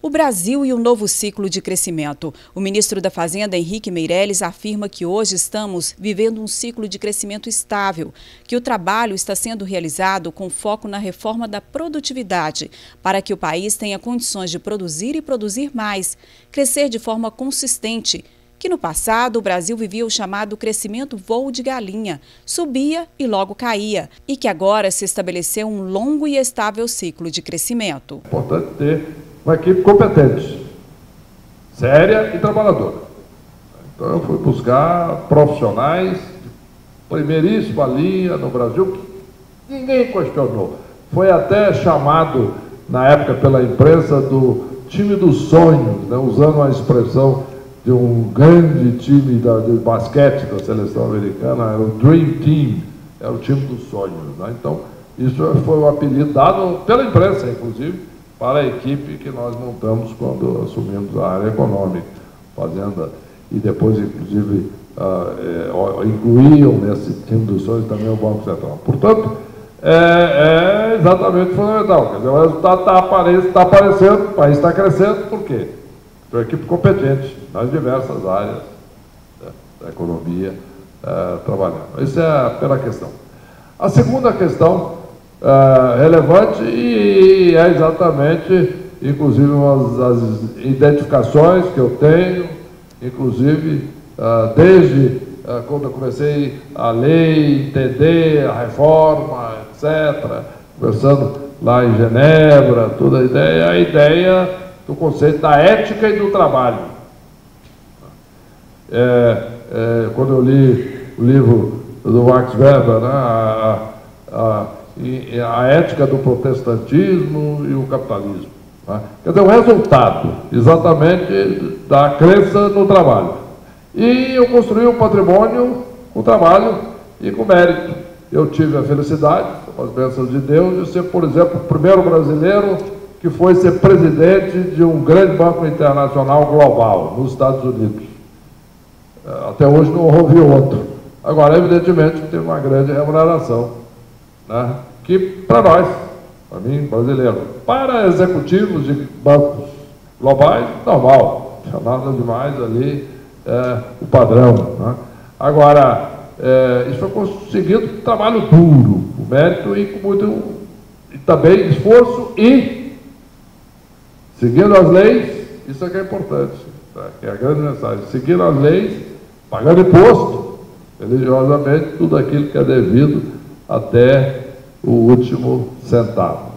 O Brasil e o novo ciclo de crescimento. O ministro da Fazenda, Henrique Meirelles, afirma que hoje estamos vivendo um ciclo de crescimento estável, que o trabalho está sendo realizado com foco na reforma da produtividade, para que o país tenha condições de produzir e produzir mais, crescer de forma consistente, que no passado o Brasil vivia o chamado crescimento voo de galinha, subia e logo caía, e que agora se estabeleceu um longo e estável ciclo de crescimento. É importante ter uma equipe competente, séria e trabalhadora. Então eu fui buscar profissionais de primeiríssima linha no Brasil, que ninguém questionou. Foi até chamado, na época pela imprensa, do time dos sonhos, né, usando a expressão de um grande time de basquete da seleção americana, era o Dream Team, era o time dos sonhos. Né? Então, isso foi um apelido dado pela imprensa, inclusive, para a equipe que nós montamos quando assumimos a área econômica, fazenda, e depois, inclusive, incluíam nesse time dos sonhos também o Banco Central. Portanto, é exatamente fundamental. Quer dizer, o resultado está aparecendo, o país está crescendo, por quê? Uma equipe competente nas diversas áreas da economia trabalhando. Essa é a primeira questão. A segunda questão relevante e é exatamente, inclusive, as identificações que eu tenho, inclusive, desde quando eu comecei a ler, entender a reforma, etc., conversando lá em Genebra, toda a ideia do conceito da ética e do trabalho. Quando eu li o livro do Max Weber, né, a ética do protestantismo e o capitalismo. Né? Quer dizer, o resultado, exatamente, da crença no trabalho. E eu construí um patrimônio com trabalho e com mérito. Eu tive a felicidade, com as bênçãos de Deus, de ser, por exemplo, o primeiro brasileiro que foi ser presidente de um grande banco internacional global, nos Estados Unidos. Até hoje não houve outro. Agora, evidentemente, teve uma grande remuneração, né? Que, para nós, para mim, brasileiro, para executivos de bancos globais, normal, não tinha nada demais ali, o padrão. Né? Agora, isso foi conseguido com trabalho duro, com mérito e com muito, e também esforço e seguindo as leis, isso é que é importante, tá? Que é a grande mensagem, seguindo as leis, pagando imposto, religiosamente, tudo aquilo que é devido até o último centavo.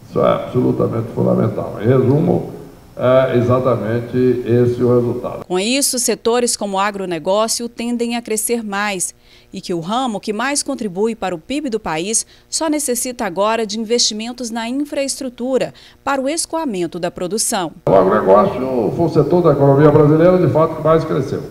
Isso é absolutamente fundamental. Em resumo, é exatamente esse o resultado. Com isso, setores como o agronegócio tendem a crescer mais e que o ramo que mais contribui para o PIB do país só necessita agora de investimentos na infraestrutura para o escoamento da produção. O agronegócio foi o setor da economia brasileira, de fato, que mais cresceu.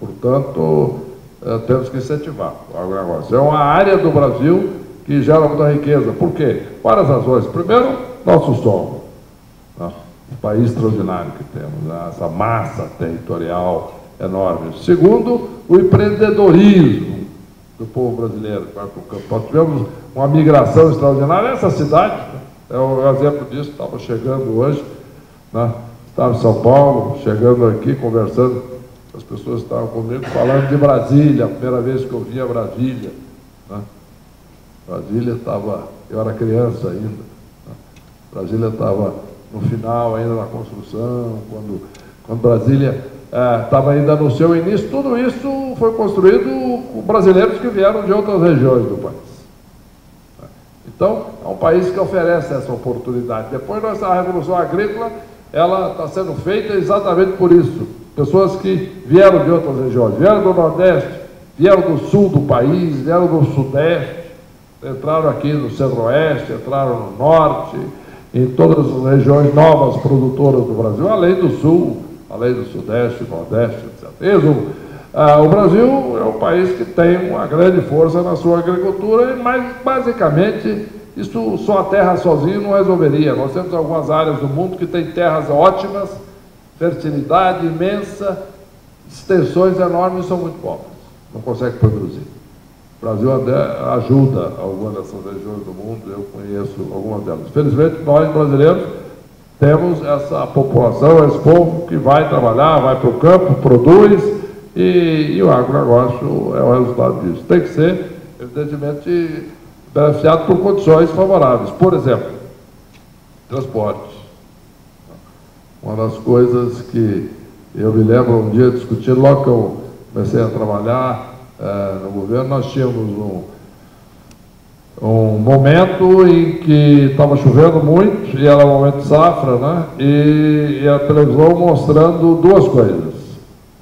Portanto, temos que incentivar o agronegócio. É uma área do Brasil que gera muita riqueza. Por quê? Várias razões. Primeiro, nosso solo. Né? O país extraordinário que temos, né? Essa massa territorial enorme. Segundo, o empreendedorismo do povo brasileiro. Nós tivemos uma migração extraordinária. Essa cidade é um exemplo disso. Estava chegando hoje, né? Estava em São Paulo, chegando aqui, conversando, as pessoas estavam comigo, falando de Brasília, a primeira vez que eu vim a Brasília. Né? Brasília estava, eu era criança ainda, né? Brasília estava no final ainda da construção, quando Brasília estava ainda no seu início. Tudo isso foi construído com brasileiros que vieram de outras regiões do país. Então, é um país que oferece essa oportunidade. Depois dessa revolução agrícola, ela está sendo feita exatamente por isso. Pessoas que vieram de outras regiões, vieram do Nordeste, vieram do Sul do país, vieram do Sudeste, entraram aqui no Centro-Oeste, entraram no Norte, em todas as regiões novas produtoras do Brasil, além do Sul, além do Sudeste, Nordeste, etc. Resumo, o Brasil é um país que tem uma grande força na sua agricultura, mas basicamente isso só a terra sozinha não resolveria. Nós temos algumas áreas do mundo que têm terras ótimas, fertilidade imensa, extensões enormes e são muito pobres, não conseguem produzir. O Brasil ajuda algumas dessas regiões do mundo, eu conheço algumas delas. Felizmente, nós brasileiros temos essa população, esse povo que vai trabalhar, vai para o campo, produz, e o agronegócio é o resultado disso. Tem que ser, evidentemente, beneficiado por condições favoráveis. Por exemplo, transporte. Uma das coisas que eu me lembro um dia discutindo, logo que eu comecei a trabalhar no governo, nós tínhamos um momento em que estava chovendo muito, e era um momento de safra, né? E a televisão mostrando duas coisas.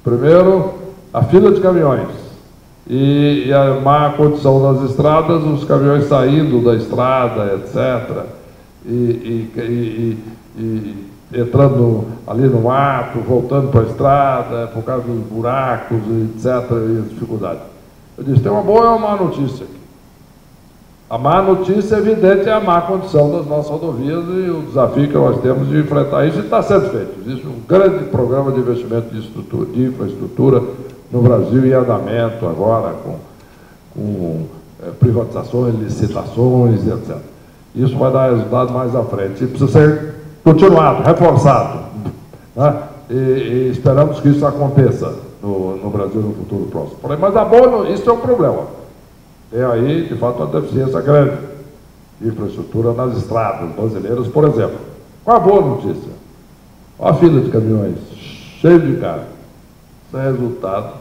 Primeiro, a fila de caminhões e a má condição das estradas, os caminhões saindo da estrada, etc. E entrando ali no mato, voltando para a estrada, por causa dos buracos, etc. E as dificuldades. Eu disse, tem uma boa e uma má notícia aqui. A má notícia, evidente, é a má condição das nossas rodovias e o desafio que nós temos de enfrentar isso, e está sendo feito. Existe um grande programa de investimento de infraestrutura no Brasil em andamento agora, com privatizações, licitações, etc. Isso vai dar resultado mais à frente. E precisa ser continuado, reforçado, né? E esperamos que isso aconteça no Brasil no futuro próximo. Mas a boa, isso é um problema. Tem aí, de fato, uma deficiência grande de infraestrutura nas estradas brasileiras, por exemplo. Qual a boa notícia? Olha a fila de caminhões, cheio de carga. Isso é resultado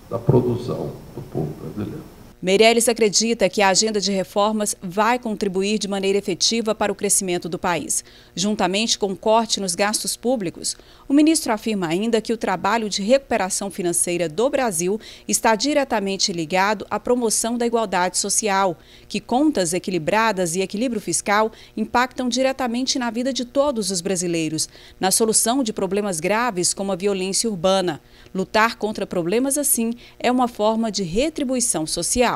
da produção do povo brasileiro. Meirelles acredita que a agenda de reformas vai contribuir de maneira efetiva para o crescimento do país. Juntamente com o corte nos gastos públicos, o ministro afirma ainda que o trabalho de recuperação financeira do Brasil está diretamente ligado à promoção da igualdade social, que contas equilibradas e equilíbrio fiscal impactam diretamente na vida de todos os brasileiros, na solução de problemas graves como a violência urbana. Lutar contra problemas assim é uma forma de retribuição social.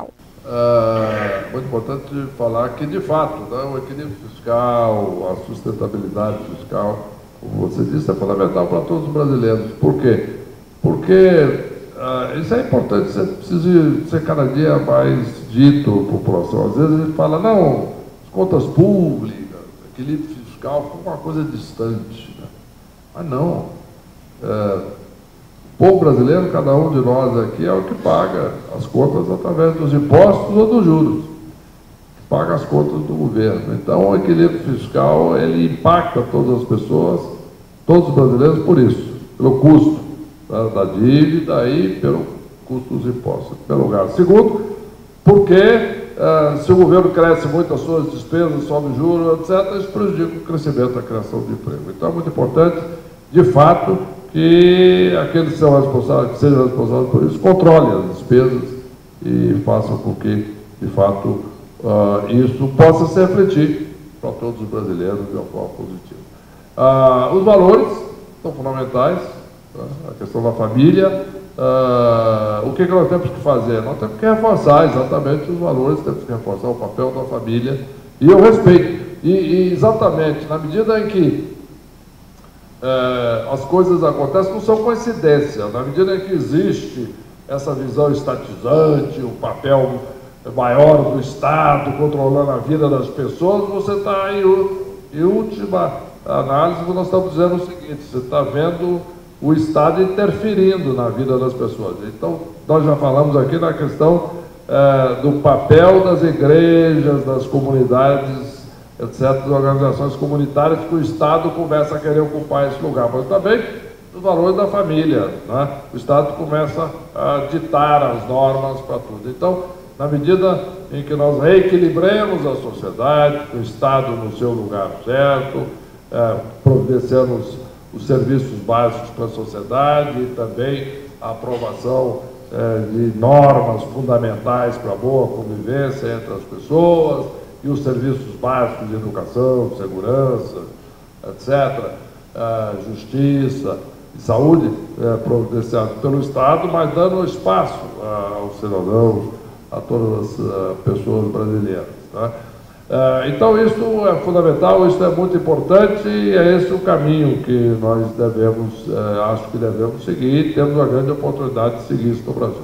Muito importante falar que, de fato, né, o equilíbrio fiscal, a sustentabilidade fiscal, como você disse, é fundamental para todos os brasileiros. Por quê? Porque isso é importante, você precisa ser cada dia mais dito à população. Às vezes a gente fala, não, as contas públicas, equilíbrio fiscal, foi uma coisa distante. Né? Mas não. O povo brasileiro, cada um de nós aqui, é o que paga as contas através dos impostos ou dos juros. Paga as contas do governo. Então, o equilíbrio fiscal, ele impacta todas as pessoas, todos os brasileiros, por isso, pelo custo da dívida e pelo custo dos impostos, pelo lugar. Segundo, porque se o governo cresce muito as suas despesas, sobe juros, etc., isso prejudica o crescimento da criação de emprego. Então, é muito importante, de fato, que aqueles que sejam responsáveis por isso controlem as despesas e façam com que, de fato, isso possa se refletir para todos os brasileiros de uma forma positiva. Os valores são fundamentais, tá? A questão da família. O que nós temos que fazer? Nós temos que reforçar exatamente os valores, temos que reforçar o papel da família e o respeito. E exatamente, na medida em que as coisas acontecem, não são coincidência. Na medida em que existe essa visão estatizante, o papel maior do Estado controlando a vida das pessoas, você está em última análise, nós estamos dizendo o seguinte, você está vendo o Estado interferindo na vida das pessoas. Então, nós já falamos aqui na questão do papel das igrejas, das comunidades, etc., das organizações comunitárias, que o Estado começa a querer ocupar esse lugar, mas também os valores da família, né? O Estado começa a ditar as normas para tudo. Então, na medida em que nós reequilibremos a sociedade, o Estado no seu lugar certo, providenciando os serviços básicos para a sociedade e também a aprovação de normas fundamentais para a boa convivência entre as pessoas, e os serviços básicos de educação, segurança, etc., justiça e saúde, providenciados pelo Estado, mas dando espaço aos cidadãos, a todas as pessoas brasileiras. Tá? Então, isso é fundamental, isso é muito importante e é esse o caminho que nós devemos, acho que devemos seguir, e temos a grande oportunidade de seguir isso no Brasil.